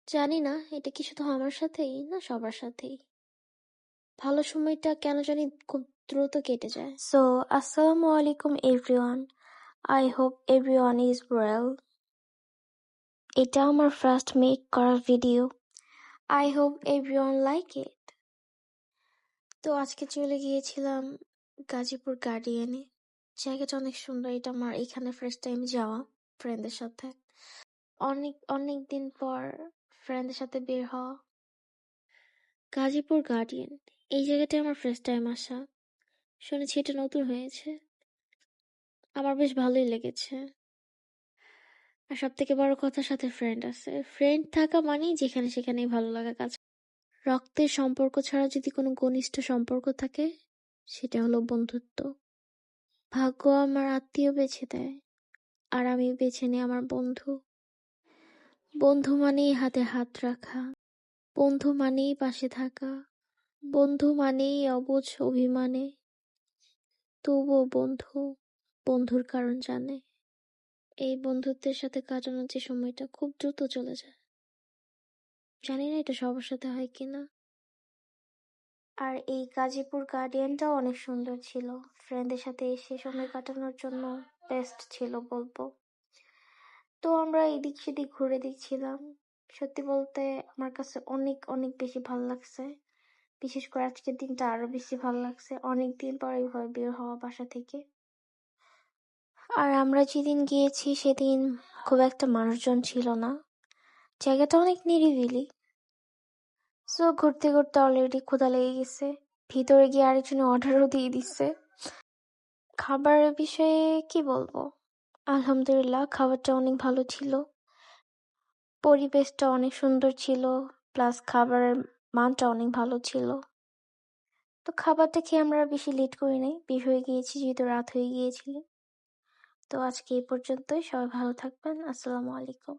জানি না এটা কি শুধু আমার সাথেই না সবার সাথেই। ভালো সময়টা কেন জানি খুব দ্রুত কেটে যায়। So, Assalamu alaikum everyone. I hope everyone is well. এটা আমার ফার্স্ট মেক করা video. I hope everyone like it. তো আজকে চলে গিয়েছিলাম গাজীপুর গার্ডিয়ানে। জায়গাটা অনেক সুন্দর। এটা আমার এখানে ফার্স্ট টাইম যাওয়া ফ্রেন্ডদের সাথে। অনেক দিন পর ফ্রেন্ডদের সাথে বের হওয়া। গাজীপুর গার্ডিয়ান, এই জায়গাটায় আমার ফার্স্ট টাইম আসা। শুনেছি এটা নতুন হয়েছে। আমার বেশ ভালোই লেগেছে। আর সব থেকে বড় কথা সাথে ফ্রেন্ড আছে। ফ্রেন্ড থাকা মানেই যেখানে সেখানেই ভালো লাগা কাজ। রক্তের সম্পর্ক ছাড়া যদি কোনো ঘনিষ্ঠ সম্পর্ক থাকে সেটা হলো বন্ধুত্ব। ভাগ্য আমার আত্মীয় বেছে দেয় আর আমি বেছে নিই আমার বন্ধু। বন্ধু মানেই হাতে হাত রাখা, বন্ধু মানেই পাশে থাকা, বন্ধু মানেই অবুঝ অভিমানে। তবুও বন্ধু বন্ধুর কারণ জানে। এই বন্ধুত্বের সাথে কাটানো যে সময়টা খুব দ্রুত চলে যায়। জানি না এটা সবার সাথে হয় কিনা। আর এই গাজীপুর গার্ডিয়ানটাও অনেক সুন্দর ছিল। ফ্রেন্ডদের সাথে এসে সময় কাটানোর জন্য বেস্ট ছিল বলবো। তো আমরা এদিক সেদিক ঘুরে দেখছিলাম। সত্যি বলতে আমার কাছে অনেক বেশি ভালো লাগছে। বিশেষ করে আজকের দিনটা আরো বেশি ভালো লাগছে। অনেকদিন পর এইভাবে বের হওয়া বাসা থেকে। আর আমরা যেদিন গিয়েছি সেদিন খুব একটা মানুষজন ছিল না। জায়গাটা অনেক নিরিবিলি। সো ঘুরতে ঘুরতে অলরেডি ক্ষুধা লেগে গেছে। ভিতরে গিয়ে আরেকজনে অর্ডারও দিয়ে দিচ্ছে। খাবারের বিষয়ে কি বলবো, আলহামদুলিল্লাহ খাবারটা অনেক ভালো ছিল। পরিবেশটা অনেক সুন্দর ছিল, প্লাস খাবারের মানটা অনেক ভালো ছিল। তো খাবারটা খেয়ে আমরা বেশি লেট করি নাই, বের হয়ে গিয়েছি যেহেতু রাত হয়ে গিয়েছিল। তো আজকে এই পর্যন্তই। সবাই ভালো থাকবেন। আসসালামু আলাইকুম।